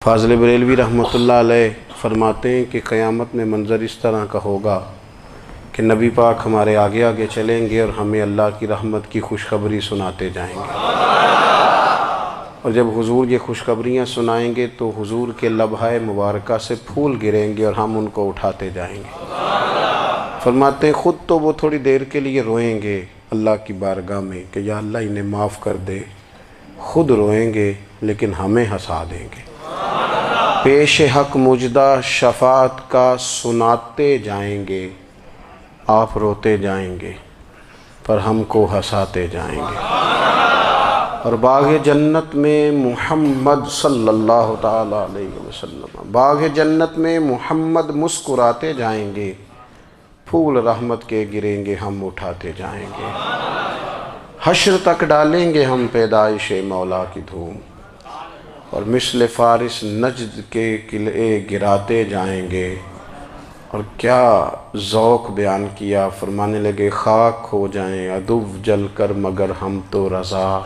فاضل بریلوی رحمۃ اللہ علیہ فرماتے ہیں کہ قیامت میں منظر اس طرح کا ہوگا کہ نبی پاک ہمارے آگے آگے چلیں گے اور ہمیں اللہ کی رحمت کی خوشخبری سناتے جائیں گے، اور جب حضور یہ خوشخبریاں سنائیں گے تو حضور کے لبھائے مبارکہ سے پھول گریں گے اور ہم ان کو اٹھاتے جائیں گے۔ فرماتے ہیں خود تو وہ تھوڑی دیر کے لیے روئیں گے اللہ کی بارگاہ میں کہ یا اللہ انہیں معاف کر دے، خود روئیں گے لیکن ہمیں ہنسا دیں گے۔ پیش حق مجدہ شفاعت کا سناتے جائیں گے، آپ روتے جائیں گے پر ہم کو ہنساتے جائیں گے، اور باغ جنت میں محمد صلی اللہ تعالی علیہ وسلم، باغ جنت میں محمد مسکراتے جائیں گے، پھول رحمت کے گریں گے ہم اٹھاتے جائیں گے، حشر تک ڈالیں گے ہم پیدائش مولا کی دھوم، اور مثل فارس نجد کے قلعے گراتے جائیں گے۔ اور کیا ذوق بیان کیا، فرمانے لگے خاک ہو جائیں عدو جل کر مگر ہم تو رضا،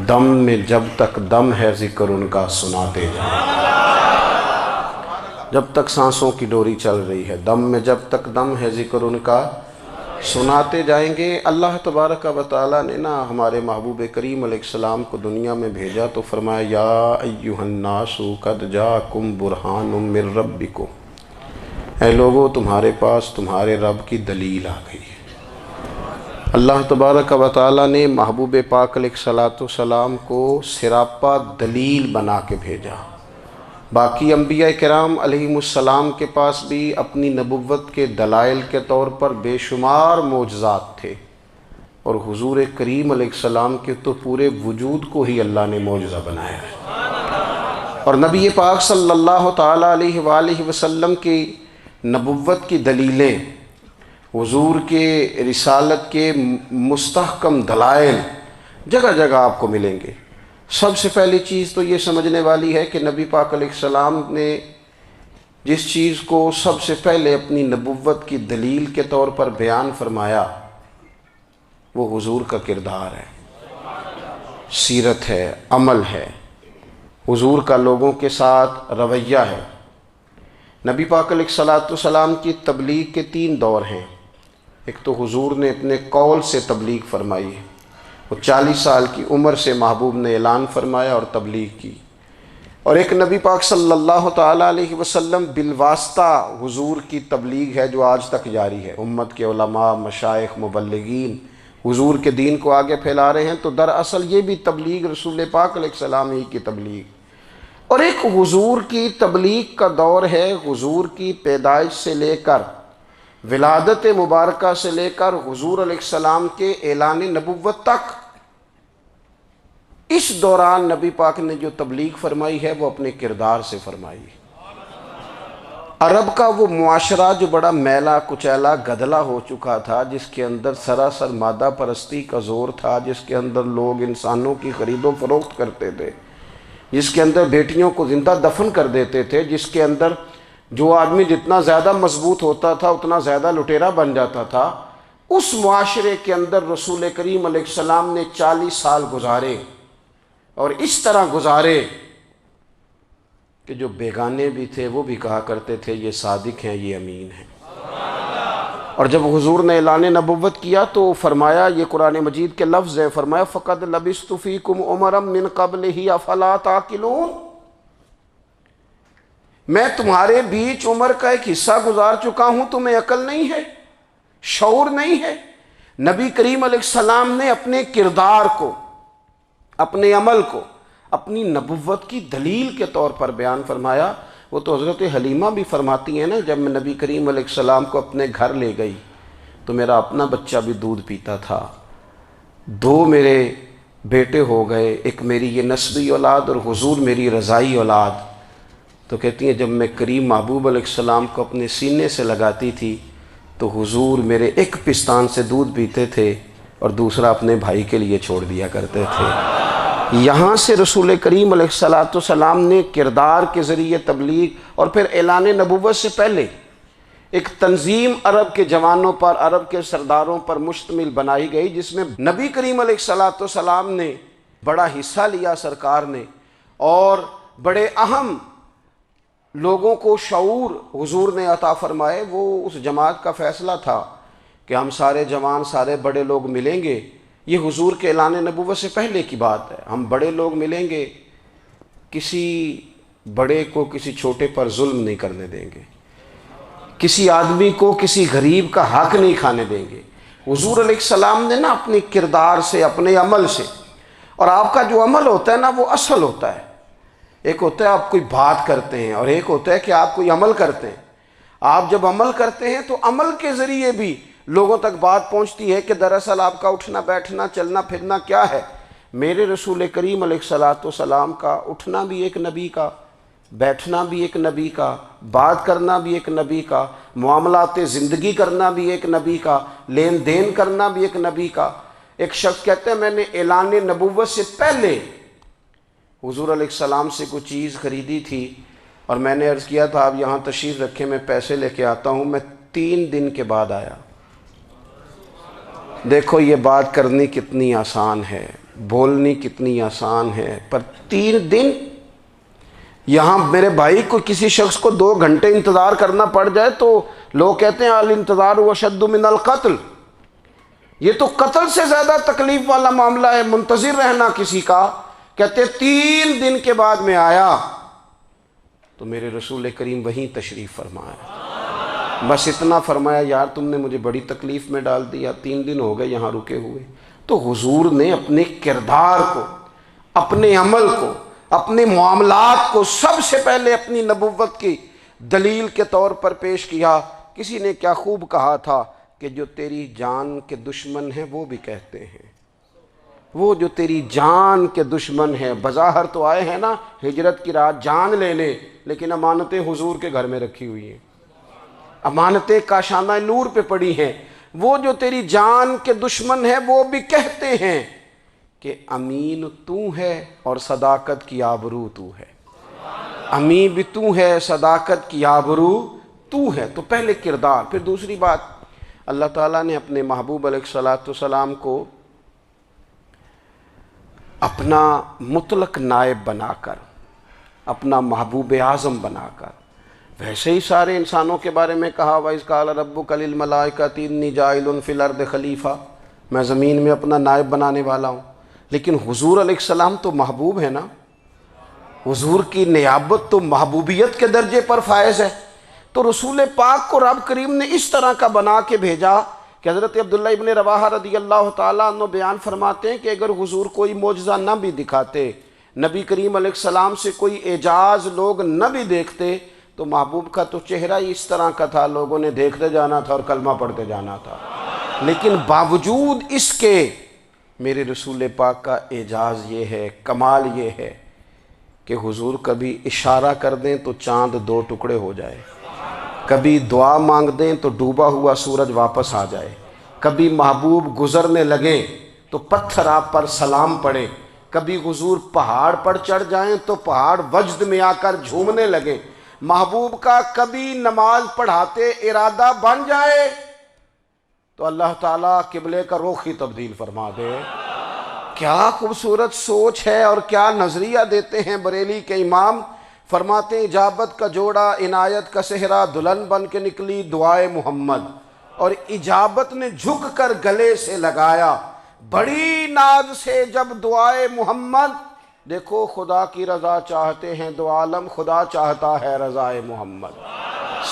دم میں جب تک دم ہے ذکر ان کا سناتے جائیں گے۔ جب تک سانسوں کی ڈوری چل رہی ہے، دم میں جب تک دم ہے ذکر ان کا سناتے جائیں گے۔ اللہ تبارک و تعالیٰ نے ہمارے محبوب کریم علیہ السلام کو دنیا میں بھیجا تو فرمایا یا ایھا الناس قد جاءکم برہان من ربکم، اے لوگو تمہارے پاس تمہارے رب کی دلیل آ گئی ہے۔ اللہ تبارک و تعالیٰ نے محبوب پاک علیہ السلام کو سراپا دلیل بنا کے بھیجا۔ باقی انبیاء کرام علیہم السلام کے پاس بھی اپنی نبوت کے دلائل کے طور پر بے شمار معجزات تھے، اور حضور کریم علیہ السلام کے تو پورے وجود کو ہی اللہ نے معجزہ بنایا ہے۔ اور نبی پاک صلی اللہ تعالیٰ علیہ وآلہ وسلم کی نبوت کی دلیلیں، حضور کے رسالت کے مستحکم دلائل جگہ جگہ آپ کو ملیں گے۔ سب سے پہلی چیز تو یہ سمجھنے والی ہے کہ نبی پاک علیہ السلام نے جس چیز کو سب سے پہلے اپنی نبوت کی دلیل کے طور پر بیان فرمایا وہ حضور کا کردار ہے، سیرت ہے، عمل ہے، حضور کا لوگوں کے ساتھ رویہ ہے۔ نبی پاک علیہ السلام کی تبلیغ کے 3 دور ہیں۔ ایک تو حضور نے اپنے قول سے تبلیغ فرمائی ہے، وہ 40 سال کی عمر سے محبوب نے اعلان فرمایا اور تبلیغ کی، اور ایک نبی پاک صلی اللہ تعالیٰ علیہ وسلم بالواسطہ حضور کی تبلیغ ہے جو آج تک جاری ہے۔ امت کے علماء، مشائخ، مبلغین حضور کے دین کو آگے پھیلا رہے ہیں، تو دراصل یہ بھی تبلیغ رسول پاک علیہ السلام ہی کی تبلیغ۔ اور ایک حضور کی تبلیغ کا دور ہے، حضور کی پیدائش سے لے کر ولادت مبارکہ سے لے کر حضور علیہ السلام کے اعلان نبوت تک۔ اس دوران نبی پاک نے جو تبلیغ فرمائی ہے وہ اپنے کردار سے فرمائی ہے۔ عرب کا وہ معاشرہ جو بڑا میلا کچیلا گدلا ہو چکا تھا، جس کے اندر سراسر مادہ پرستی کا زور تھا، جس کے اندر لوگ انسانوں کی خرید و فروخت کرتے تھے، جس کے اندر بیٹیوں کو زندہ دفن کر دیتے تھے، جس کے اندر جو آدمی جتنا زیادہ مضبوط ہوتا تھا اتنا زیادہ لٹیرا بن جاتا تھا، اس معاشرے کے اندر رسول کریم علیہ السلام نے 40 سال گزارے، اور اس طرح گزارے کہ جو بیگانے بھی تھے وہ بھی کہا کرتے تھے یہ صادق ہیں، یہ امین ہیں۔ اور جب حضور نے اعلان نبوت کیا تو فرمایا، یہ قرآن مجید کے لفظ ہے، فرمایا فَقَدْ لَبِثْتُ فِيكُمْ عُمَرًا مِّن قَبْلِهِ أَفَلَا تَعْقِلُونَ، میں تمہارے بیچ عمر کا ایک حصہ گزار چکا ہوں، تمہیں عقل نہیں ہے، شعور نہیں ہے۔ نبی کریم علیہ السلام نے اپنے کردار کو، اپنے عمل کو اپنی نبوت کی دلیل کے طور پر بیان فرمایا۔ وہ تو حضرت حلیمہ بھی فرماتی ہیں نا، جب میں نبی کریم علیہ السلام کو اپنے گھر لے گئی تو میرا اپنا بچہ بھی دودھ پیتا تھا، 2 میرے بیٹے ہو گئے، ایک میری یہ نسبی اولاد اور حضور میری رضائی اولاد۔ تو کہتی ہیں جب میں کریم محبوب علیہ السلام کو اپنے سینے سے لگاتی تھی تو حضور میرے ایک پستان سے دودھ پیتے تھے اور دوسرا اپنے بھائی کے لیے چھوڑ دیا کرتے تھے۔ یہاں سے رسول کریم علیہ السلام نے کردار کے ذریعے تبلیغ، اور پھر اعلان نبوت سے پہلے ایک تنظیم عرب کے جوانوں پر، عرب کے سرداروں پر مشتمل بنائی گئی، جس میں نبی کریم علیہ السلام نے بڑا حصہ لیا سرکار نے، اور بڑے اہم لوگوں کو شعور حضور نے عطا فرمائے، وہ اس جماعت کا فیصلہ تھا کہ ہم سارے جوان، سارے بڑے لوگ ملیں گے۔ یہ حضور کے اعلان نبوت سے پہلے کی بات ہے، ہم بڑے لوگ ملیں گے، کسی بڑے کو کسی چھوٹے پر ظلم نہیں کرنے دیں گے، کسی آدمی کو کسی غریب کا حق نہیں کھانے دیں گے۔ حضور علیہ السلام نے نا اپنے کردار سے، اپنے عمل سے، اور آپ کا جو عمل ہوتا ہے نا وہ اصل ہوتا ہے۔ ایک ہوتا ہے آپ کوئی بات کرتے ہیں اور ایک ہوتا ہے کہ آپ کوئی عمل کرتے ہیں۔ آپ جب عمل کرتے ہیں تو عمل کے ذریعے بھی لوگوں تک بات پہنچتی ہے کہ دراصل آپ کا اٹھنا بیٹھنا چلنا پھرنا کیا ہے۔ میرے رسول کریم علیہ الصلاۃ والسلام کا اٹھنا بھی ایک نبی کا، بیٹھنا بھی ایک نبی کا، بات کرنا بھی ایک نبی کا، معاملات زندگی کرنا بھی ایک نبی کا، لین دین کرنا بھی ایک نبی کا۔ ایک شخص کہتے ہیں میں نے اعلان نبوت سے پہلے حضور علیہ السلام سے کوئی چیز خریدی تھی اور میں نے عرض کیا تھا آپ یہاں تشریف رکھیں، میں پیسے لے کے آتا ہوں، میں 3 دن کے بعد آیا۔ دیکھو یہ بات کرنی کتنی آسان ہے، بولنی کتنی آسان ہے، پر 3 دن یہاں میرے بھائی کو کسی شخص کو 2 گھنٹے انتظار کرنا پڑ جائے تو لوگ کہتے ہیں الانتظار اشد من القتل، یہ تو قتل سے زیادہ تکلیف والا معاملہ ہے منتظر رہنا کسی کا۔ کہتے 3 دن کے بعد میں آیا تو میرے رسول کریم وہیں تشریف فرمایا، بس اتنا فرمایا یار تم نے مجھے بڑی تکلیف میں ڈال دیا، 3 دن ہو گئے یہاں رکے ہوئے۔ تو حضور نے اپنے کردار کو، اپنے عمل کو، اپنے معاملات کو سب سے پہلے اپنی نبوت کی دلیل کے طور پر پیش کیا۔ کسی نے کیا خوب کہا تھا کہ جو تیری جان کے دشمن ہیں وہ بھی کہتے ہیں، وہ جو تیری جان کے دشمن ہیں، بظاہر تو آئے ہیں نا ہجرت کی رات جان لینے، لیکن امانتیں حضور کے گھر میں رکھی ہوئی ہیں، امانتیں کاشانہ نور پہ پڑی ہیں۔ وہ جو تیری جان کے دشمن ہیں وہ بھی کہتے ہیں کہ امین تو ہے اور صداقت کی آبرو تو ہے، امین بھی تو ہے، صداقت کی آبرو تو ہے۔ تو پہلے کردار، پھر دوسری بات، اللہ تعالیٰ نے اپنے محبوب علیہ الصلاۃ والسلام کو اپنا مطلق نائب بنا کر، اپنا محبوب اعظم بنا کر، ویسے ہی سارے انسانوں کے بارے میں کہا وَإِذْ قَالَ رَبُّكَ لِلْمَلَائِكَةِ إِنِّي جَاعِلٌ فِي الْأَرْضِ خلیفہ، میں زمین میں اپنا نائب بنانے والا ہوں۔ لیکن حضور علیہ السلام تو محبوب ہے نا، حضور کی نیابت تو محبوبیت کے درجے پر فائز ہے۔ تو رسول پاک کو رب کریم نے اس طرح کا بنا کے بھیجا کہ حضرت عبداللہ ابن رواحہ رضی اللہ تعالیٰ عنہ بیان فرماتے ہیں کہ اگر حضور کوئی معجزہ نہ بھی دکھاتے، نبی کریم علیہ السلام سے کوئی اعجاز لوگ نہ بھی دیکھتے، تو محبوب کا تو چہرہ ہی اس طرح کا تھا، لوگوں نے دیکھتے جانا تھا اور کلمہ پڑھتے جانا تھا۔ لیکن باوجود اس کے میرے رسول پاک کا اعجاز یہ ہے، کمال یہ ہے کہ حضور کبھی اشارہ کر دیں تو چاند 2 ٹکڑے ہو جائے، کبھی دعا مانگ دیں تو ڈوبا ہوا سورج واپس آ جائے، کبھی محبوب گزرنے لگیں تو پتھر آپ پر سلام پڑے، کبھی حضور پہاڑ پر چڑھ جائیں تو پہاڑ وجد میں آ کر جھومنے لگیں، محبوب کا کبھی نماز پڑھاتے ارادہ بن جائے تو اللہ تعالیٰ قبلے کا رخ ہی تبدیل فرما دے۔ کیا خوبصورت سوچ ہے اور کیا نظریہ دیتے ہیں بریلی کے امام، فرماتے ہیں اجابت کا جوڑا عنایت کا صحرا دلہن بن کے نکلی دعائے محمد، اور اجابت نے جھک کر گلے سے لگایا بڑی ناز سے جب دعائے محمد۔ دیکھو خدا کی رضا چاہتے ہیں دو عالم، خدا چاہتا ہے رضائے محمد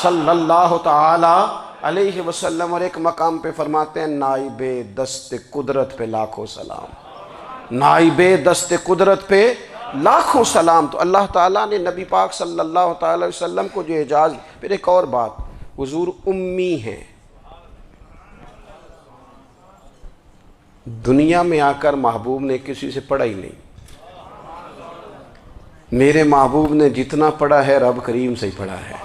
صلی اللہ تعالی علیہ وسلم۔ اور ایک مقام پہ فرماتے ہیں نائب دست قدرت پہ لاکھوں سلام، نائب دست قدرت پہ لاکھوں سلام۔ تو اللہ تعالیٰ نے نبی پاک صلی اللہ تعالی علیہ وسلم کو جو اعجاز۔ پھر ایک اور بات، حضور امی ہیں، دنیا میں آ کر محبوب نے کسی سے پڑھا ہی نہیں، میرے محبوب نے جتنا پڑھا ہے رب کریم سے ہی پڑھا ہے۔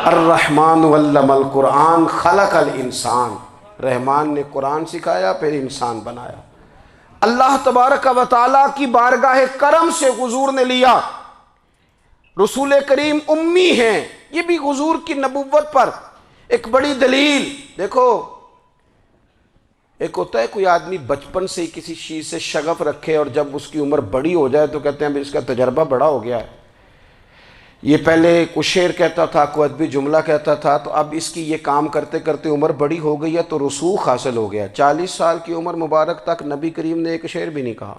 الرحمن علم القرآن خلق الانسان، رحمان نے قرآن سکھایا پھر انسان بنایا۔ اللہ تبارک و تعالیٰ کی بارگاہ کرم سے حضور نے لیا۔ رسول کریم امی ہیں، یہ بھی حضور کی نبوت پر ایک بڑی دلیل۔ دیکھو ایک ہوتا ہے کوئی آدمی بچپن سے ہی کسی چیز سے شغف رکھے اور جب اس کی عمر بڑی ہو جائے تو کہتے ہیں اس کا تجربہ بڑا ہو گیا ہے، یہ پہلے کچھ شعر کہتا تھا، کوئی ادبی جملہ کہتا تھا، تو اب اس کی یہ کام کرتے کرتے عمر بڑی ہو گئی ہے تو رسوخ حاصل ہو گیا۔ 40 سال کی عمر مبارک تک نبی کریم نے ایک شعر بھی نہیں کہا۔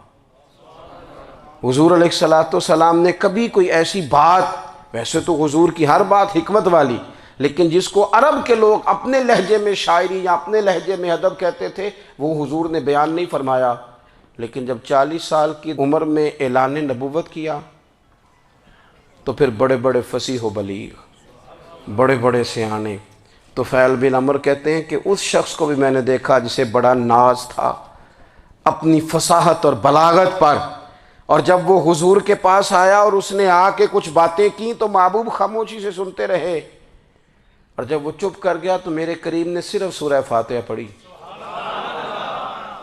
حضور علیہ السلام نے کبھی کوئی ایسی بات، ویسے تو حضور کی ہر بات حکمت والی، لیکن جس کو عرب کے لوگ اپنے لہجے میں شاعری یا اپنے لہجے میں ادب کہتے تھے، وہ حضور نے بیان نہیں فرمایا۔ لیکن جب 40 سال کی عمر میں اعلان نبوت کیا تو پھر بڑے بڑے فصیح و بلیغ، بڑے بڑے سیانے طفیل بن عمر کہتے ہیں کہ اس شخص کو بھی میں نے دیکھا جسے بڑا ناز تھا اپنی فصاحت اور بلاغت پر، اور جب وہ حضور کے پاس آیا اور اس نے آ کے کچھ باتیں کی تو محبوب خاموشی سے سنتے رہے، اور جب وہ چپ کر گیا تو میرے کریم نے صرف سورہ فاتحہ پڑھی۔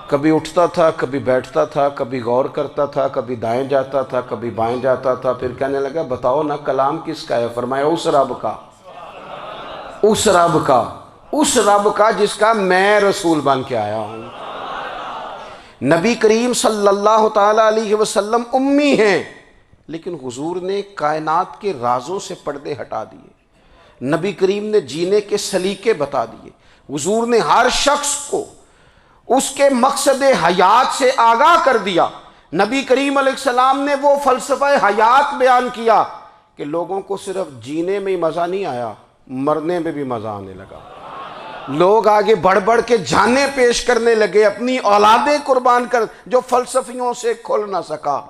کبھی اٹھتا تھا، کبھی بیٹھتا تھا، کبھی غور کرتا تھا، کبھی دائیں جاتا تھا، کبھی بائیں جاتا تھا، پھر کہنے لگا بتاؤ نا کلام کس کا ہے؟ فرمایا اس رب کا، اس رب کا، اس رب کا جس کا میں رسول بن کے آیا ہوں۔ نبی کریم صلی اللہ تعالیٰ علیہ وسلم امی ہیں، لیکن حضور نے کائنات کے رازوں سے پردے ہٹا دیے، نبی کریم نے جینے کے سلیقے بتا دیے، حضور نے ہر شخص کو اس کے مقصد حیات سے آگاہ کر دیا۔ نبی کریم علیہ السلام نے وہ فلسفہ حیات بیان کیا کہ لوگوں کو صرف جینے میں ہی مزہ نہیں آیا، مرنے میں بھی مزہ آنے لگا۔ لوگ آگے بڑھ بڑھ کے جانیں پیش کرنے لگے، اپنی اولادیں قربان کر، جو فلسفیوں سے کھل نہ سکا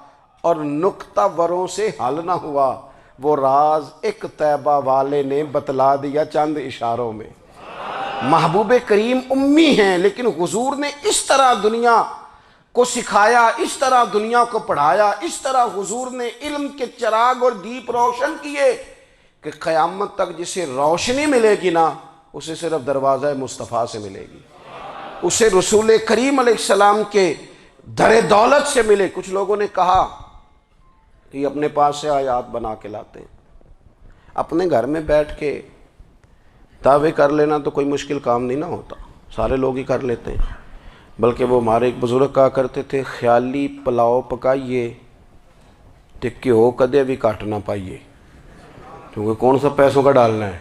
اور نکتہ وروں سے حل نہ ہوا، وہ راز ایک طیبہ والے نے بتلا دیا چند اشاروں میں۔ محبوب کریم امی ہیں، لیکن حضور نے اس طرح دنیا کو سکھایا، اس طرح دنیا کو پڑھایا، اس طرح حضور نے علم کے چراغ اور دیپ روشن کیے کہ قیامت تک جسے روشنی ملے گی نا، اسے صرف دروازہ مصطفیٰ سے ملے گی، اسے رسول کریم علیہ السلام کے در دولت سے ملے۔ کچھ لوگوں نے کہا کہ یہ اپنے پاس سے آیات بنا کے لاتے ہیں، اپنے گھر میں بیٹھ کے دعوے کر لینا تو کوئی مشکل کام نہیں نہ ہوتا، سارے لوگ ہی کر لیتے ہیں۔ بلکہ وہ ہمارے ایک بزرگ کہا کرتے تھے، خیالی پلاؤ پکائیے تے گھیو کدے بھی کٹ نہ پائیے، کیونکہ کون سا پیسوں کا ڈالنا ہے،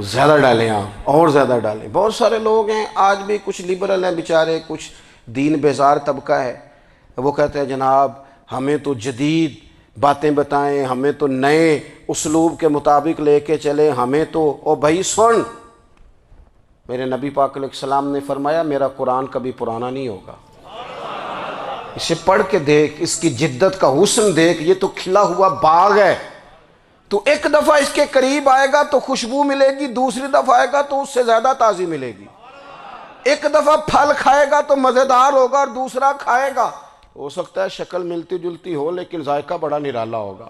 زیادہ ڈالیں آپ اور زیادہ ڈالیں۔ بہت سارے لوگ ہیں آج بھی، کچھ لبرل ہیں بیچارے، کچھ دین بیزار طبقہ ہے، وہ کہتے ہیں جناب ہمیں تو جدید باتیں بتائیں، ہمیں تو نئے اسلوب کے مطابق لے کے چلیں، ہمیں تو او بھائی سن، میرے نبی پاک علیہ السلام نے فرمایا میرا قرآن کبھی پرانا نہیں ہوگا، اسے پڑھ کے دیکھ، اس کی جدت کا حسن دیکھ، یہ تو کھلا ہوا باغ ہے، تو ایک دفعہ اس کے قریب آئے گا تو خوشبو ملے گی، دوسری دفعہ آئے گا تو اس سے زیادہ تازی ملے گی، ایک دفعہ پھل کھائے گا تو مزیدار ہوگا اور دوسرا کھائے گا، ہو سکتا ہے شکل ملتی جلتی ہو لیکن ذائقہ بڑا نرالا ہوگا۔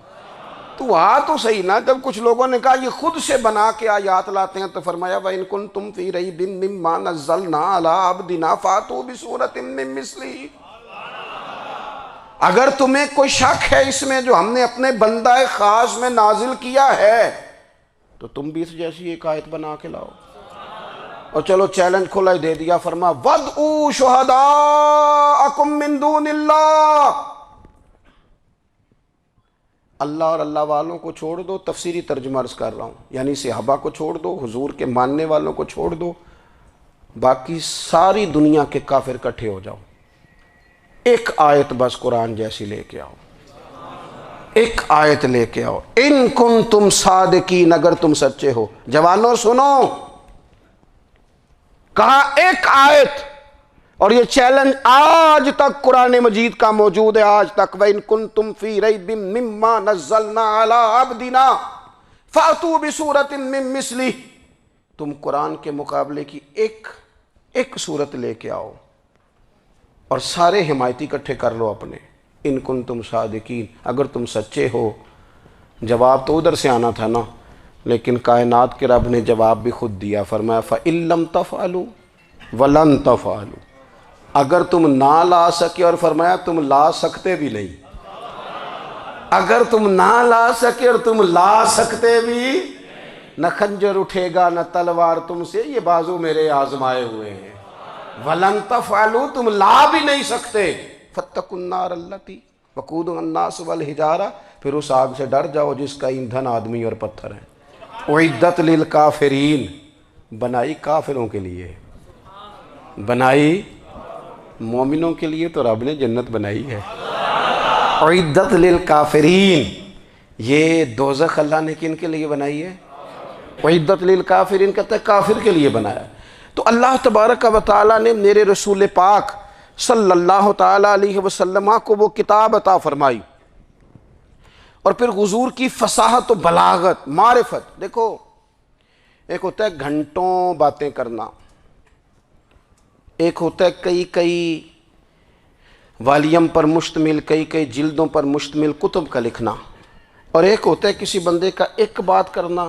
تو تو صحیح نا، جب کچھ لوگوں نے کہا یہ خود سے بنا کے آیات لاتے ہیں تو فرمایا وَإِن كُنتُمْ فِي رَيْبٍ مِّمَّا نَزَّلْنَا عَلَىٰ عَبْدِنَا فَأْتُوا بِسُورَةٍ مِّن مِّثْلِهِ، اگر تمہیں کوئی شک ہے اس میں جو ہم نے اپنے بندہ خاص میں نازل کیا ہے تو تم بھی اس جیسی ایک آیت بنا کے لاؤ۔ اور چلو چیلنج کھلا ہی دے دیا، فرما وَادْعُوا شُهَدَاءَكُم مِّن دُونِ اللَّهِ، اللہ اور اللہ والوں کو چھوڑ دو، تفسیری ترجمہ عرض کر رہا ہوں، یعنی صحابہ کو چھوڑ دو، حضور کے ماننے والوں کو چھوڑ دو، باقی ساری دنیا کے کافر کٹھے ہو جاؤ، ایک آیت بس قرآن جیسی لے کے آؤ، ایک آیت لے کے آؤ، ان کنتم صادقین، اگر تم سچے ہو۔ جوانوں سنو، کہا ایک آیت، اور یہ چیلنج آج تک قرآن مجید کا موجود ہے، آج تک وَإِن كُنتُمْ فِي رَيْبٍ مِّمَّا نَزَّلْنَا عَلَىٰ عَبْدِنَا فَأْتُوا بِسُورَةٍ مِّن مِّثْلِهِ، تم قرآن کے مقابلے کی ایک صورت لے کے آؤ اور سارے حمایتی اکٹھے کر لو اپنے، ان کنتم صادقین، اگر تم سچے ہو۔ جواب تو ادھر سے آنا تھا نا، لیکن کائنات کے رب نے جواب بھی خود دیا، فرمایا فَإِن لَّمْ تَفْعَلُوا وَلَن تَفْعَلُوا، اگر تم نہ لا سکے، اور فرمایا تم لا سکتے بھی نہیں، اگر تم نہ لا سکے اور تم لا سکتے بھی، نہ خنجر اٹھے گا نہ تلوار تم سے، یہ بازو میرے آزمائے ہوئے ہیں، وَلَن تَفْعَلُوا، تم لا بھی نہیں سکتے، فَاتَّقُوا النَّارَ الَّتِي وَقُودُهَا النَّاسُ وَالْحِجَارَةُ، پھر اس آگ سے ڈر جاؤ جس کا ایندھن آدمی اور پتھر ہے۔ اعدت للکافرین، بنائی کافروں کے لیے، بنائی مومنوں کے لیے تو رب نے جنت بنائی ہے۔ اعدت للکافرین، یہ دوزخ اللہ نے کن کے لیے بنائی ہے؟ اعدت للکافرین کہتا ہے کافر کے لیے بنایا۔ تو اللہ تبارک و تعالیٰ نے میرے رسول پاک صلی اللہ تعالیٰ علیہ وسلم کو وہ کتاب عطا فرمائی، اور پھر حضور کی فصاحت و بلاغت، معرفت۔ دیکھو ایک ہوتا ہے گھنٹوں باتیں کرنا، ایک ہوتا ہے کئی کئی والیم پر مشتمل، کئی کئی جلدوں پر مشتمل کتب کا لکھنا، اور ایک ہوتا ہے کسی بندے کا ایک بات کرنا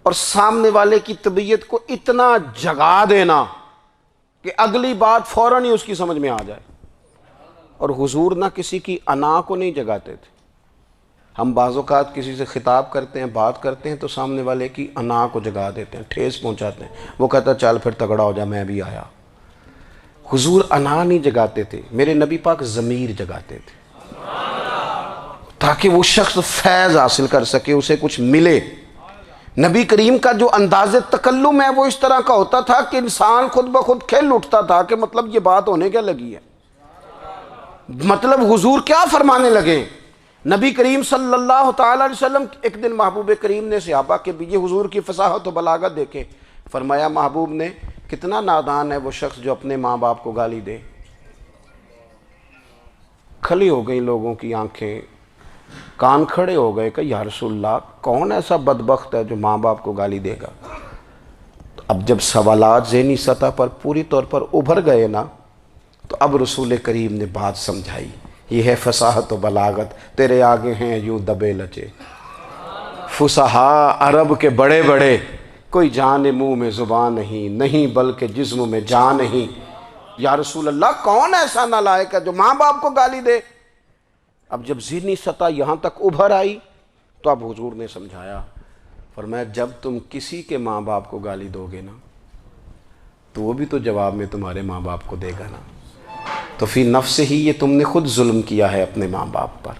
اور سامنے والے کی طبیعت کو اتنا جگا دینا کہ اگلی بات فوراً ہی اس کی سمجھ میں آ جائے۔ اور حضور نہ کسی کی انا کو نہیں جگاتے تھے۔ ہم بعض اوقات کسی سے خطاب کرتے ہیں، بات کرتے ہیں تو سامنے والے کی انا کو جگا دیتے ہیں، ٹھیس پہنچاتے ہیں، وہ کہتا ہے چل پھر تگڑا ہو جا میں بھی آیا۔ حضور انا نہیں جگاتے تھے، میرے نبی پاک ضمیر جگاتے تھے تاکہ وہ شخص فیض حاصل کر سکے، اسے کچھ ملے۔ نبی کریم کا جو انداز تکلم ہے وہ اس طرح کا ہوتا تھا کہ انسان خود بخود کھل اٹھتا تھا کہ مطلب یہ بات ہونے کیا لگی ہے، مطلب حضور کیا فرمانے لگے۔ نبی کریم صلی اللہ تعالی علیہ وسلم، ایک دن محبوب کریم نے صحابہ کے بیچ حضور کی فصاحت و بلاغت دیکھے، فرمایا محبوب نے کتنا نادان ہے وہ شخص جو اپنے ماں باپ کو گالی دے۔ کھلی ہو گئی لوگوں کی آنکھیں، کان کھڑے ہو گئے کہ یا رسول اللہ کون ایسا بدبخت ہے جو ماں باپ کو گالی دے گا۔ اب جب سوالات ذہنی سطح پر پوری طور پر ابھر گئے نا، تو اب رسول کریم نے بات سمجھائی۔ یہ ہے فصاحت و بلاغت، تیرے آگے ہیں یوں دبے لچے فصحاء عرب کے بڑے بڑے، کوئی جان منہ میں زبان نہیں بلکہ جسم میں جان نہیں۔ یا رسول اللہ کون ایسا نالائق ہے جو ماں باپ کو گالی دے۔ اب جب ذہنی سطح یہاں تک ابھر آئی تو اب حضور نے سمجھایا، فرمایا جب تم کسی کے ماں باپ کو گالی دو گے نا تو وہ بھی تو جواب میں تمہارے ماں باپ کو دے گا نا، تو فی نفس ہی یہ تم نے خود ظلم کیا ہے اپنے ماں باپ پر۔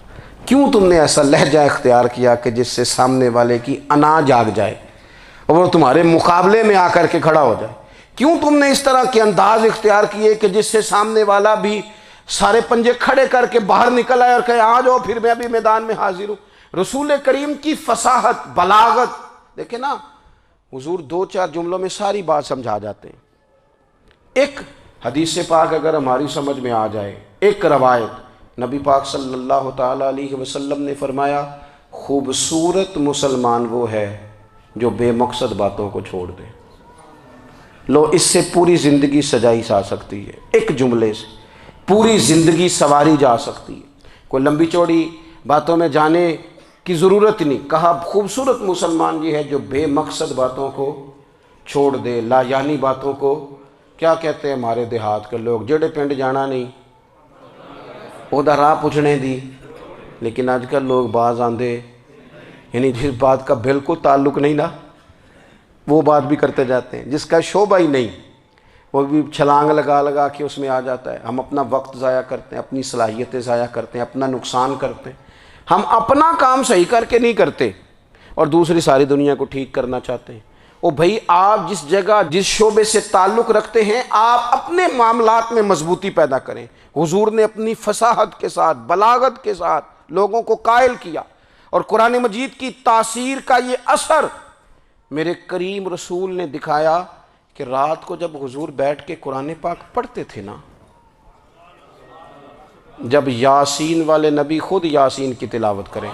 کیوں تم نے ایسا لہجہ اختیار کیا کہ جس سے سامنے والے کی انا جاگ جائے اور وہ تمہارے مقابلے میں آ کر کے کھڑا ہو جائے؟ کیوں تم نے اس طرح کے انداز اختیار کیے کہ جس سے سامنے والا بھی سارے پنجے کھڑے کر کے باہر نکل آئے اور کہے آ جاؤ پھر میں بھی میدان میں حاضر ہوں۔ رسول کریم کی فصاحت، بلاغت دیکھیں نا، حضور دو چار جملوں میں ساری بات سمجھا جاتے ہیں۔ ایک حدیث پاک اگر ہماری سمجھ میں آ جائے، ایک روایت نبی پاک صلی اللہ تعالیٰ علیہ وسلم نے فرمایا خوبصورت مسلمان وہ ہے جو بے مقصد باتوں کو چھوڑ دے۔ لو اس سے پوری زندگی سجائی جا سکتی ہے، ایک جملے سے پوری زندگی سواری جا سکتی ہے، کوئی لمبی چوڑی باتوں میں جانے کی ضرورت نہیں۔ کہا خوبصورت مسلمان یہ ہے جو بے مقصد باتوں کو چھوڑ دے، لا یعنی باتوں کو، کیا کہتے ہیں ہمارے دیہات کے لوگ، جڑے پنڈ جانا نہیں اودا راہ پوچھنے دی۔ لیکن آج کل لوگ باز آندے، یعنی جس بات کا بالکل تعلق نہیں نا وہ بات بھی کرتے جاتے ہیں، جس کا شعبہ ہی نہیں وہ بھی چھلانگ لگا کے اس میں آ جاتا ہے۔ ہم اپنا وقت ضائع کرتے ہیں، اپنی صلاحیتیں ضائع کرتے ہیں، اپنا نقصان کرتے ہیں۔ ہم اپنا کام صحیح کر کے نہیں کرتے اور دوسری ساری دنیا کو ٹھیک کرنا چاہتے ہیں۔ او بھائی آپ جس جگہ جس شعبے سے تعلق رکھتے ہیں آپ اپنے معاملات میں مضبوطی پیدا کریں۔ حضور نے اپنی فصاحت کے ساتھ، بلاغت کے ساتھ لوگوں کو قائل کیا، اور قرآن مجید کی تاثیر کا یہ اثر میرے کریم رسول نے دکھایا کہ رات کو جب حضور بیٹھ کے قرآن پاک پڑھتے تھے نا، جب یاسین والے نبی خود یاسین کی تلاوت کریں،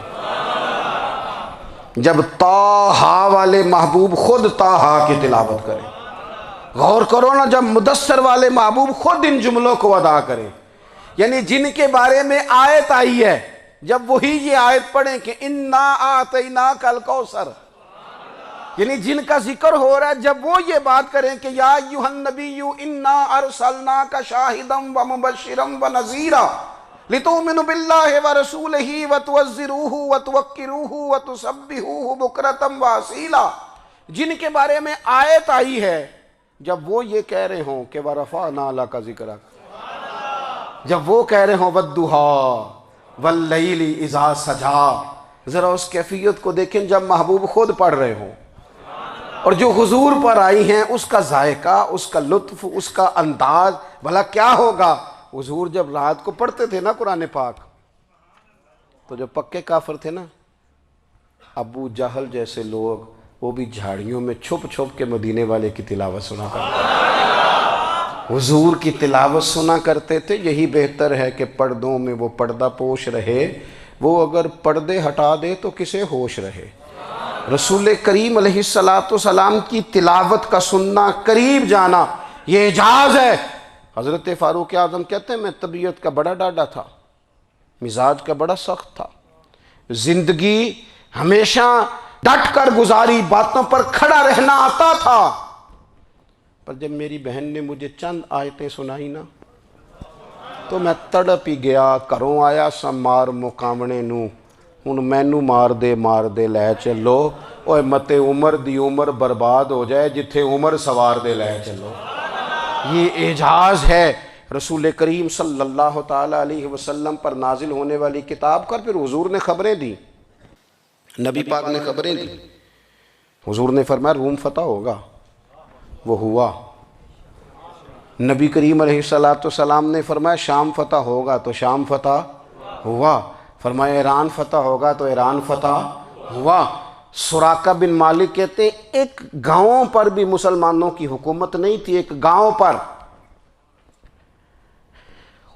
جب طٰہٰ والے محبوب خود طٰہٰ کی تلاوت کریں، غور کرو نا، جب مدثر والے محبوب خود ان جملوں کو ادا کریں، یعنی جن کے بارے میں آیت آئی ہے جب وہی یہ آیت پڑھیں کہ اِنَّا أَعْطَيْنَاكَ الْكَوْثَرَ، یعنی جن کا ذکر ہو رہا ہے جب وہ یہ بات کریں کہ یا ایھا النبی انا ارسلناک شاہدا ومبشرا ونذیرا لتؤمنوا باللہ ورسولہ وتعزروہ وتوقروہ وتسبحوہ بکرۃ واصیلا، جن کے بارے میں آیت آئی ہے جب وہ یہ کہہ رہے ہوں کہ ورفعنا لک ذکرک، جب وہ کہہ رہے ہوں والضحیٰ واللیل اذا سجا، ذرا اس کیفیت کو دیکھیں جب محبوب خود پڑھ رہے ہوں، اور جو حضور پر آئی ہیں اس کا ذائقہ، اس کا لطف، اس کا انداز بھلا کیا ہوگا۔ حضور جب رات کو پڑھتے تھے نا قرآن پاک، تو جو پکے کافر تھے نا، ابو جہل جیسے لوگ، وہ بھی جھاڑیوں میں چھپ چھپ کے مدینے والے کی تلاوت سنا کرتے تھے، حضور کی تلاوت سنا کرتے تھے۔ یہی بہتر ہے کہ پردوں میں وہ پردہ پوش رہے، وہ اگر پردے ہٹا دے تو کسے ہوش رہے۔ رسول کریم علیہ السلام کی تلاوت کا سننا، قریب جانا، یہ اعجاز ہے۔ حضرت فاروق اعظم کہتے ہیں میں طبیعت کا بڑا ڈاڈا تھا، مزاج کا بڑا سخت تھا، زندگی ہمیشہ ڈٹ کر گزاری، باتوں پر کھڑا رہنا آتا تھا، پر جب میری بہن نے مجھے چند آیتیں سنائی نا تو میں تڑپ ہی گیا۔ کروں آیا سا مار مقامنے نو، ہن مینو مار دے لے چلو، اوے متے عمر دی عمر برباد ہو جائے، جتھے عمر سوار دے لے چلو۔ یہ اعجاز ہے رسول کریم صلی اللہ تعالیٰ علیہ وسلم پر نازل ہونے والی کتاب کا۔ پھر حضور نے خبریں دی، نبی پاک نے خبریں دی۔ حضور نے فرمایا روم فتح ہوگا، وہ ہوا۔ نبی کریم علیہ السلام نے فرمایا شام فتح ہوگا، تو شام فتح ہوا۔ فرمایا ایران فتح ہوگا، تو ایران فتح ہوا۔ سراقہ بن مالک کہتے ہیں ایک گاؤں پر بھی مسلمانوں کی حکومت نہیں تھی، ایک گاؤں پر۔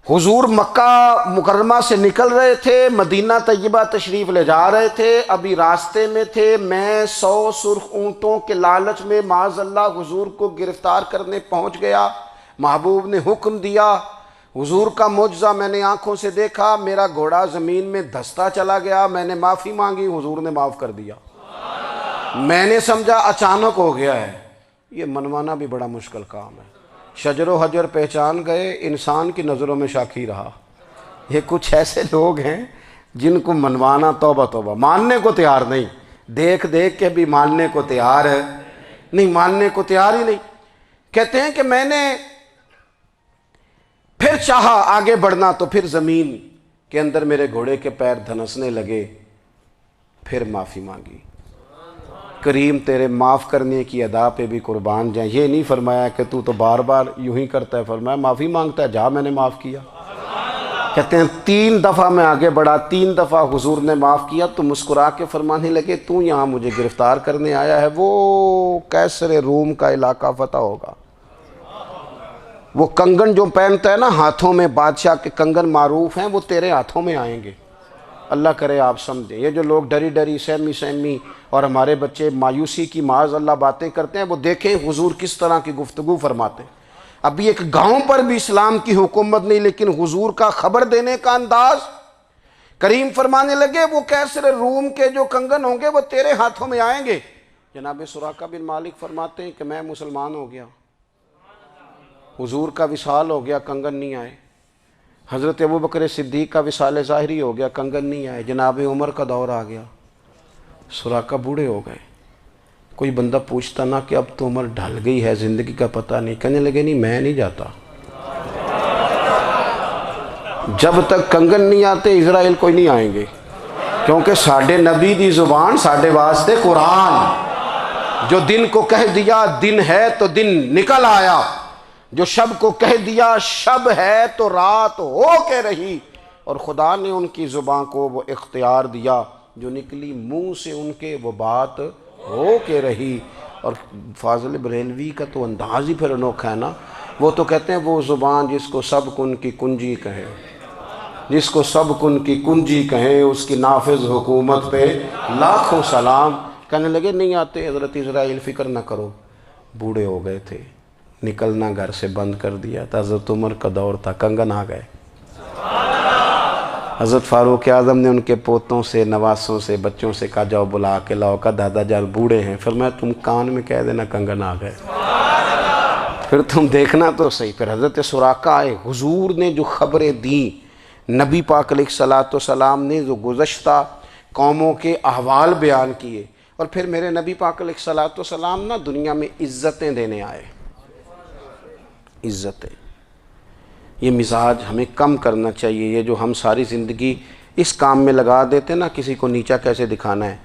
حضور مکہ مکرمہ سے نکل رہے تھے، مدینہ طیبہ تشریف لے جا رہے تھے، ابھی راستے میں تھے، میں 100 سرخ اونٹوں کے لالچ میں معاذ اللہ حضور کو گرفتار کرنے پہنچ گیا۔ محبوب نے حکم دیا، حضور کا معجزہ میں نے آنکھوں سے دیکھا، میرا گھوڑا زمین میں دھستا چلا گیا، میں نے معافی مانگی، حضور نے معاف کر دیا۔ میں نے سمجھا اچانک ہو گیا ہے۔ یہ منوانا بھی بڑا مشکل کام ہے۔ شجر و حجر پہچان گئے، انسان کی نظروں میں شاکی رہا۔ یہ کچھ ایسے لوگ ہیں جن کو منوانا توبہ توبہ، ماننے کو تیار نہیں، دیکھ دیکھ کے بھی ماننے کو تیار ہے نہیں، ماننے کو تیار ہی نہیں۔ کہتے ہیں کہ میں نے پھر چاہا آگے بڑھنا، تو پھر زمین کے اندر میرے گھوڑے کے پیر دھنسنے لگے، پھر معافی مانگی۔ کریم تیرے معاف کرنے کی ادا پہ بھی قربان جائیں۔ یہ نہیں فرمایا کہ تو بار بار یوں ہی کرتا ہے، فرمایا معافی مانگتا ہے، جا میں نے معاف کیا۔ کہتے ہیں 3 دفعہ میں آگے بڑھا، 3 دفعہ حضور نے معاف کیا، تو مسکرا کے فرمانے لگے تو یہاں مجھے گرفتار کرنے آیا ہے، وہ کیسر روم کا علاقہ فتح ہوگا۔ وہ کنگن جو پہنتا ہے نا ہاتھوں میں، بادشاہ کے کنگن معروف ہیں، وہ تیرے ہاتھوں میں آئیں گے۔ اللہ کرے آپ سمجھیں۔ یہ جو لوگ ڈری ڈری سہمی اور ہمارے بچے مایوسی کی معاذ اللہ باتیں کرتے ہیں، وہ دیکھیں حضور کس طرح کی گفتگو فرماتے ہیں۔ ابھی ایک گاؤں پر بھی اسلام کی حکومت نہیں، لیکن حضور کا خبر دینے کا انداز۔ کریم فرمانے لگے وہ کیسر روم کے جو کنگن ہوں گے وہ تیرے ہاتھوں میں آئیں گے۔ جناب سراقہ بن مالک فرماتے ہیں کہ میں مسلمان ہو گیا، حضور کا وصال ہو گیا، کنگن نہیں آئے۔ حضرت ابوبکر صدیق کا وصال ظاہری ہو گیا، کنگن نہیں آئے۔ جناب عمر کا دور آ گیا، سراقہ بوڑھے ہو گئے۔ کوئی بندہ پوچھتا نا کہ اب تو عمر ڈھل گئی ہے، زندگی کا پتہ نہیں، کہنے لگے نہیں میں نہیں جاتا، جب تک کنگن نہیں آتے اسرائیل کوئی نہیں آئیں گے، کیونکہ ساڈے نبی دی زبان ساڈے واسطے قرآن۔ جو دن کو کہہ دیا دن ہے تو دن نکل آیا، جو شب کو کہہ دیا شب ہے تو رات ہو کے رہی، اور خدا نے ان کی زبان کو وہ اختیار دیا، جو نکلی منہ سے ان کے وہ بات ہو کے رہی۔ اور فاضل بریلوی کا تو انداز ہی پھر انوکھا ہے نا، وہ تو کہتے ہیں وہ زبان جس کو سب کن کی کنجی کہیں، جس کو سب کن کی کنجی کہیں، اس کی نافذ حکومت پہ لاکھوں سلام۔ کہنے لگے نہیں آتے حضرت اسرائیل، فکر نہ کرو، بوڑھے ہو گئے تھے، نکلنا گھر سے بند کر دیا تھا، حضرت عمر کا دور تھا، کنگن آ گئے۔ حضرت فاروق اعظم نے ان کے پوتوں سے، نواسوں سے، بچوں سے کہا جاؤ بلا کے لاؤ، کہا دادا جان بوڑھے ہیں، فرمایا تم کان میں کہہ دینا کنگن آ گئے، پھر تم دیکھنا تو صحیح۔ پھر حضرت سراقہ آئے، حضور نے جو خبریں دیں، نبی پاک علیہ السلام نے جو گزشتہ قوموں کے احوال بیان کیے، اور پھر میرے نبی پاک علیہ السلام نا دنیا میں عزتیں دینے آئے۔ عزتیں، یہ مزاج ہمیں کم کرنا چاہیے۔ یہ جو ہم ساری زندگی اس کام میں لگا دیتے نا، کسی کو نیچا کیسے دکھانا ہے،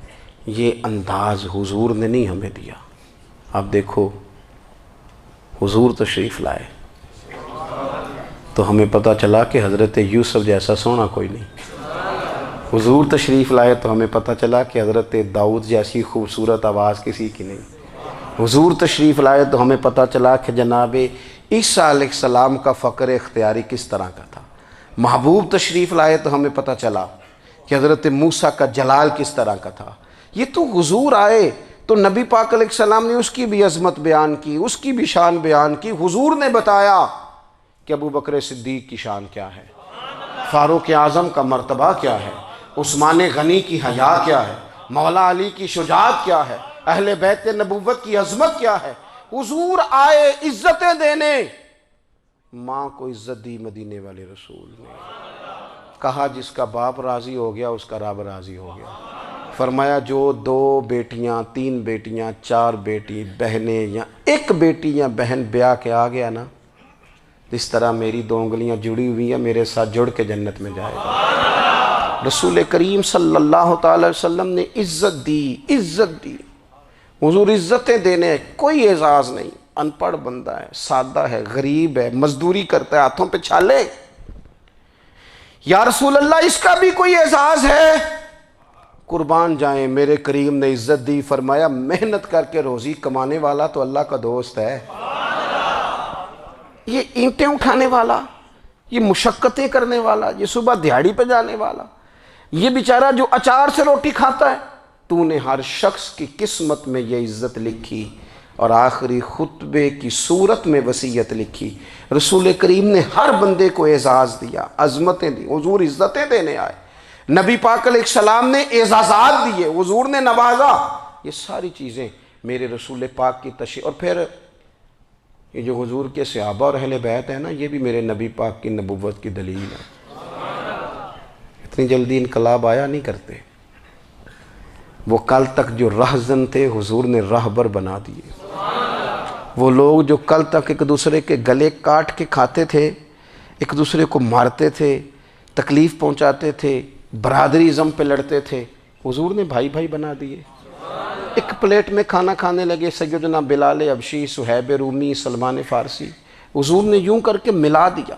یہ انداز حضور نے نہیں ہمیں دیا۔ اب دیکھو حضور تشریف لائے تو ہمیں پتہ چلا کہ حضرت یوسف جیسا سونا کوئی نہیں، حضور تشریف لائے تو ہمیں پتہ چلا کہ حضرت داؤد جیسی خوبصورت آواز کسی کی نہیں، حضور تشریف لائے تو ہمیں پتہ چلا کہ جناب عیسیٰ علیہ السلام کا فقر اختیاری کس طرح کا تھا، محبوب تشریف لائے تو ہمیں پتہ چلا کہ حضرت موسیٰ کا جلال کس طرح کا تھا۔ یہ تو حضور آئے تو نبی پاک علیہ السلام نے اس کی بھی عظمت بیان کی، اس کی بھی شان بیان کی۔ حضور نے بتایا کہ ابو بکر صدیق کی شان کیا ہے، فاروق اعظم کا مرتبہ کیا ہے، عثمان غنی کی حیا کیا ہے، مولا علی کی شجاعت کیا ہے، اہل بیت نبوت کی عظمت کیا ہے۔ حضور آئے عزتیں دینے، ماں کو عزت دی مدینے والے رسول نے، کہا جس کا باپ راضی ہو گیا اس کا رب راضی ہو گیا۔ فرمایا جو 2 بیٹیاں 3 بیٹیاں 4 بیٹی بہنیں یا 1 بیٹی یا بہن بیاہ کے آ گیا نا، اس طرح میری 2 انگلیاں جڑی ہوئی ہیں، میرے ساتھ جڑ کے جنت میں جائے گا۔ رسول کریم صلی اللہ تعالی وسلم نے عزت دی۔ حضور عزتیں دینے، کوئی اعزاز نہیں، ان پڑھ بندہ ہے، سادہ ہے، غریب ہے، مزدوری کرتا ہے، ہاتھوں پہ چھالے۔ یا رسول اللہ اس کا بھی کوئی اعزاز ہے؟ قربان جائیں، میرے کریم نے عزت دی، فرمایا محنت کر کے روزی کمانے والا تو اللہ کا دوست ہے۔ یہ اینٹیں اٹھانے والا، یہ مشقتیں کرنے والا، یہ صبح دیہڑی پہ جانے والا، یہ بیچارہ جو اچار سے روٹی کھاتا ہے، تو نے ہر شخص کی قسمت میں یہ عزت لکھی اور آخری خطبے کی صورت میں وصیت لکھی۔ رسول کریم نے ہر بندے کو اعزاز دیا، عظمتیں دی۔ حضور عزتیں دینے آئے، نبی پاک علیہ السلام نے اعزازات دیے، حضور نے نوازا۔ یہ ساری چیزیں میرے رسول پاک کی تشریح، اور پھر یہ جو حضور کے صحابہ اور اہل بیت ہیں نا، یہ بھی میرے نبی پاک کی نبوت کی دلیل ہے۔ اتنی جلدی انقلاب آیا نہیں کرتے، وہ کل تک جو رہزن تھے حضور نے راہبر بنا دیے۔ وہ لوگ جو کل تک ایک دوسرے کے گلے کاٹ کے کھاتے تھے، ایک دوسرے کو مارتے تھے، تکلیف پہنچاتے تھے، برادری ازم پہ لڑتے تھے، حضور نے بھائی بھائی بنا دیے۔ ایک پلیٹ میں کھانا کھانے لگے، سیدنا بلال حبشی، صہیب رومی، سلمان فارسی، حضور نے یوں کر کے ملا دیا۔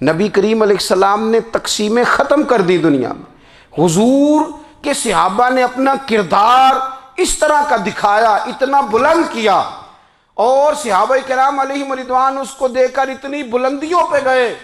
نبی کریم علیہ السلام نے تقسیمیں ختم کر دی دنیا میں۔ حضور کہ صحابہ نے اپنا کردار اس طرح کا دکھایا، اتنا بلند کیا، اور صحابہ کرام علیہم رضوان اس کو دے کر اتنی بلندیوں پہ گئے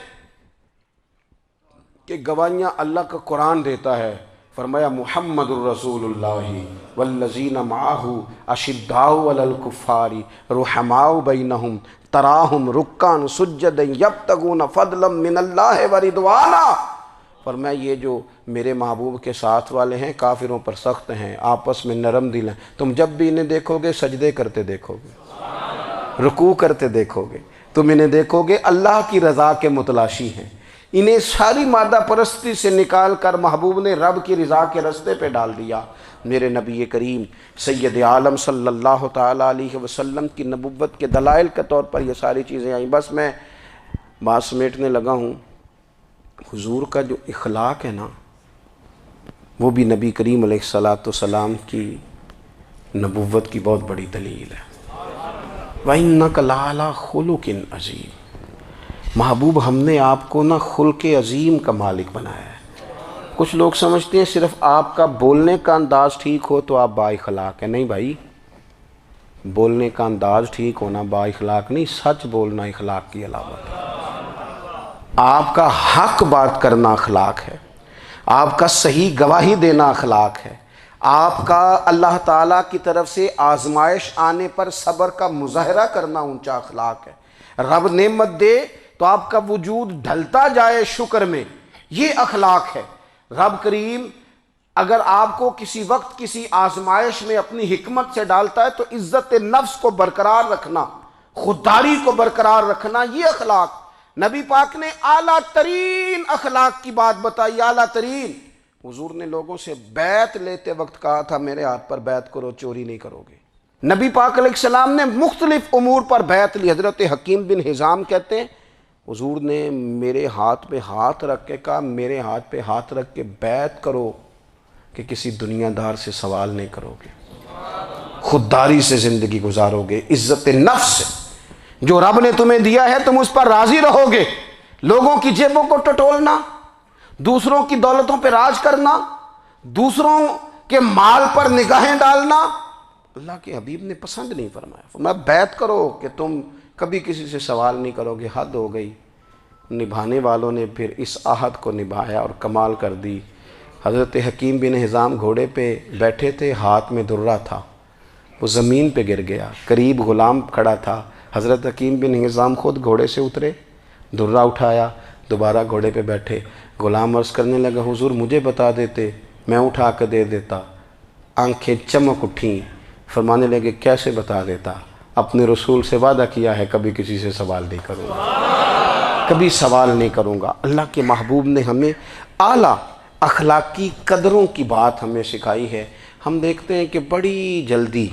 کہ گواہیاں اللہ کا قرآن دیتا ہے۔ فرمایا محمد الرسول اللہ والذین معہ اشداء علی الکفار رحماء بینہم تراہم رکعا سجدا یبتغون فضلا من اللہ ورضوانا۔ فرمایا یہ جو میرے محبوب کے ساتھ والے ہیں کافروں پر سخت ہیں، آپس میں نرم دل ہیں، تم جب بھی انہیں دیکھو گے سجدے کرتے دیکھو گے، رکوع کرتے دیکھو گے، تم انہیں دیکھو گے اللہ کی رضا کے متلاشی ہیں۔ انہیں ساری مادہ پرستی سے نکال کر محبوب نے رب کی رضا کے رستے پہ ڈال دیا۔ میرے نبی کریم سید عالم صلی اللہ تعالیٰ علیہ وسلم کی نبوت کے دلائل کے طور پر یہ ساری چیزیں آئیں۔ بس میں بات سمیٹنے لگا ہوں۔ حضور کا جو اخلاق ہے نا، وہ بھی نبی کریم علیہ السلام کی نبوت کی بہت بڑی دلیل ہے۔ وَإِنَّكَ لَعَلَىٰ خُلُقٍ عَظِيمٍ۔ محبوب ہم نے آپ کو نا خلق عظیم کا مالک بنایا ہے۔ کچھ لوگ سمجھتے ہیں صرف آپ کا بولنے کا انداز ٹھیک ہو تو آپ با اخلاق ہیں۔ نہیں بھائی، بولنے کا انداز ٹھیک ہونا با اخلاق نہیں، سچ بولنا اخلاق کی علامت ہے۔ آپ کا حق بات کرنا اخلاق ہے، آپ کا صحیح گواہی دینا اخلاق ہے، آپ کا اللہ تعالیٰ کی طرف سے آزمائش آنے پر صبر کا مظاہرہ کرنا اونچا اخلاق ہے۔ رب نعمت دے تو آپ کا وجود ڈھلتا جائے شکر میں، یہ اخلاق ہے۔ رب کریم اگر آپ کو کسی وقت کسی آزمائش میں اپنی حکمت سے ڈالتا ہے تو عزت نفس کو برقرار رکھنا، خودداری کو برقرار رکھنا، یہ اخلاق۔ نبی پاک نے اعلیٰ ترین اخلاق کی بات بتائی، اعلیٰ ترین۔ حضور نے لوگوں سے بیعت لیتے وقت کہا تھا میرے ہاتھ پر بیعت کرو، چوری نہیں کرو گے۔ نبی پاک علیہ السلام نے مختلف امور پر بیعت لی۔ حضرت حکیم بن حزام کہتے ہیں حضور نے میرے ہاتھ پہ ہاتھ رکھ کے کہا میرے ہاتھ پہ ہاتھ رکھ کے بیعت کرو کہ کسی دنیا دار سے سوال نہیں کرو گے، خودداری سے زندگی گزارو گے، عزت نفس سے، جو رب نے تمہیں دیا ہے تم اس پر راضی رہو گے، لوگوں کی جیبوں کو ٹٹولنا، دوسروں کی دولتوں پہ راج کرنا، دوسروں کے مال پر نگاہیں ڈالنا اللہ کے حبیب نے پسند نہیں فرمایا۔ فرمایا بیعت کرو کہ تم کبھی کسی سے سوال نہیں کرو گے، حد ہو گئی۔ نبھانے والوں نے پھر اس عہد کو نبھایا اور کمال کر دی۔ حضرت حکیم بن حزام گھوڑے پہ بیٹھے تھے، ہاتھ میں درہ تھا، وہ زمین پہ گر گیا، قریب غلام کھڑا تھا، حضرت حکیم بن حزام خود گھوڑے سے اترے، درہ اٹھایا، دوبارہ گھوڑے پہ بیٹھے۔ غلام عرض کرنے لگا حضور مجھے بتا دیتے میں اٹھا کے دے دیتا۔ آنکھیں چمک اٹھیں، فرمانے لگے کیسے بتا دیتا، اپنے رسول سے وعدہ کیا ہے کبھی کسی سے سوال نہیں کروں گا، کبھی سوال نہیں کروں گا۔ اللہ کے محبوب نے ہمیں اعلیٰ اخلاقی قدروں کی بات ہمیں سکھائی ہے۔ ہم دیکھتے ہیں کہ بڑی جلدی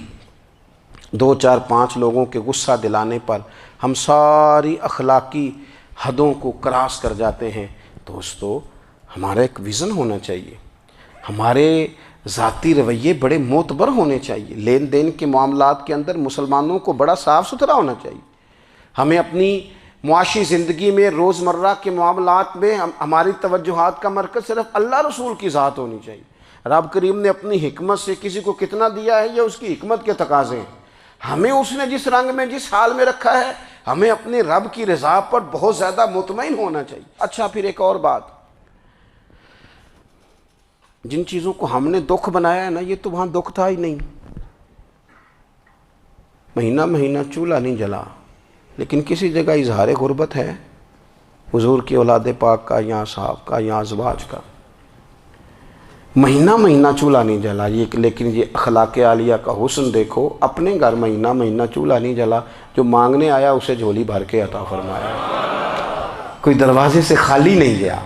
2 4 5 لوگوں کے غصہ دلانے پر ہم ساری اخلاقی حدوں کو کراس کر جاتے ہیں۔ دوستو ہمارا ایک ویژن ہونا چاہیے، ہمارے ذاتی رویے بڑے معتبر ہونے چاہیے، لین دین کے معاملات کے اندر مسلمانوں کو بڑا صاف ستھرا ہونا چاہیے۔ ہمیں اپنی معاشی زندگی میں روزمرہ کے معاملات میں ہماری توجہات کا مرکز صرف اللہ رسول کی ذات ہونی چاہیے۔ رب کریم نے اپنی حکمت سے کسی کو کتنا دیا ہے یہ اس کی حکمت کے تقاضے ہیں، ہمیں اس نے جس رنگ میں جس حال میں رکھا ہے ہمیں اپنے رب کی رضا پر بہت زیادہ مطمئن ہونا چاہیے۔ اچھا پھر ایک اور بات، جن چیزوں کو ہم نے دکھ بنایا ہے نا یہ تو وہاں دکھ تھا ہی نہیں، مہینہ مہینہ چولہا نہیں جلا، لیکن کسی جگہ اظہار غربت ہے حضور کی اولاد پاک کا یا صحاب کا یا ازواج کا، مہینہ مہینہ چولہا نہیں جلا۔ لیکن یہ اخلاق عالیہ کا حسن دیکھو، اپنے گھر مہینہ مہینہ چولہا نہیں جلا، جو مانگنے آیا اسے جھولی بھر کے عطا فرمایا، کوئی دروازے سے خالی نہیں گیا۔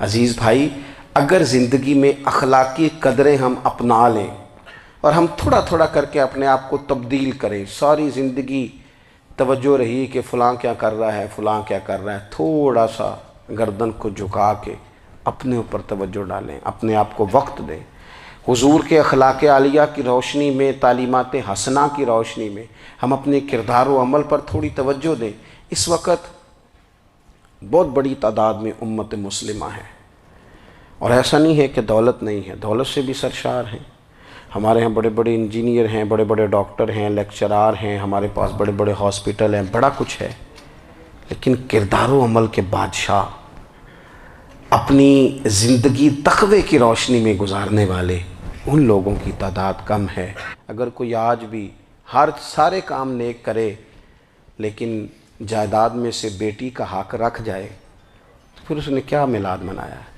عزیز بھائی اگر زندگی میں اخلاقی قدریں ہم اپنا لیں اور ہم تھوڑا تھوڑا کر کے اپنے آپ کو تبدیل کریں، ساری زندگی توجہ رہی کہ فلاں کیا کر رہا ہے فلاں کیا کر رہا ہے، تھوڑا سا گردن کو جھکا کے اپنے اوپر توجہ ڈالیں، اپنے آپ کو وقت دیں، حضور کے اخلاق عالیہ کی روشنی میں، تعلیمات حسنہ کی روشنی میں ہم اپنے کردار و عمل پر تھوڑی توجہ دیں۔ اس وقت بہت بڑی تعداد میں امت مسلمہ ہے، اور ایسا نہیں ہے کہ دولت نہیں ہے، دولت سے بھی سرشار ہیں، ہمارے ہاں بڑے بڑے انجینئر ہیں، بڑے بڑے ڈاکٹر ہیں، لیکچرار ہیں، ہمارے پاس بڑے بڑے ہاسپٹل ہیں، بڑا کچھ ہے، لیکن کردار و عمل کے بادشاہ، اپنی زندگی تقوی کی روشنی میں گزارنے والے ان لوگوں کی تعداد کم ہے۔ اگر کوئی آج بھی سارے کام نیک کرے لیکن جائیداد میں سے بیٹی کا حق رکھ جائے تو پھر اس نے کیا میلاد منایا ہے؟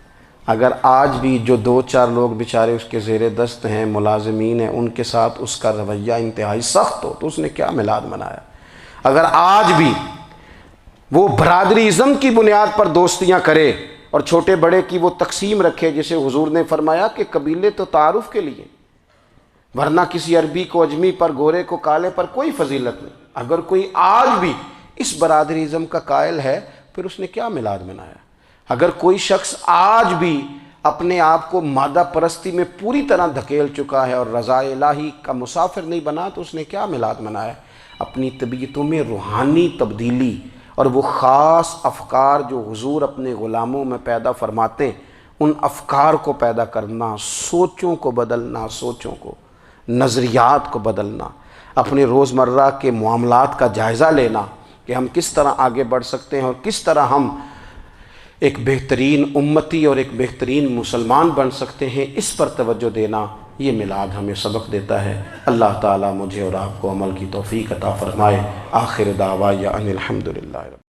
اگر آج بھی جو 2 4 لوگ بیچارے اس کے زیر دست ہیں، ملازمین ہیں، ان کے ساتھ اس کا رویہ انتہائی سخت ہو تو اس نے کیا میلاد منایا؟ اگر آج بھی وہ برادری ازم کی بنیاد پر دوستیاں کرے اور چھوٹے بڑے کی وہ تقسیم رکھے، جسے حضور نے فرمایا کہ قبیلے تو تعارف کے لیے، ورنہ کسی عربی کو اجمی پر، گورے کو کالے پر کوئی فضیلت نہیں۔ اگر کوئی آج بھی اس برادری ازم کا قائل ہے پھر اس نے کیا میلاد منایا؟ اگر کوئی شخص آج بھی اپنے آپ کو مادہ پرستی میں پوری طرح دھکیل چکا ہے اور رضا الہی کا مسافر نہیں بنا تو اس نے کیا میلاد منایا؟ اپنی طبیعتوں میں روحانی تبدیلی اور وہ خاص افکار جو حضور اپنے غلاموں میں پیدا فرماتے ہیں، ان افکار کو پیدا کرنا، سوچوں کو بدلنا، سوچوں کو، نظریات کو بدلنا، اپنے روزمرہ کے معاملات کا جائزہ لینا کہ ہم کس طرح آگے بڑھ سکتے ہیں اور کس طرح ہم ایک بہترین امتی اور ایک بہترین مسلمان بن سکتے ہیں، اس پر توجہ دینا یہ میلاد ہمیں سبق دیتا ہے۔ اللہ تعالیٰ مجھے اور آپ کو عمل کی توفیق عطا فرمائے۔ آخر دعوایا ان الحمدللہ۔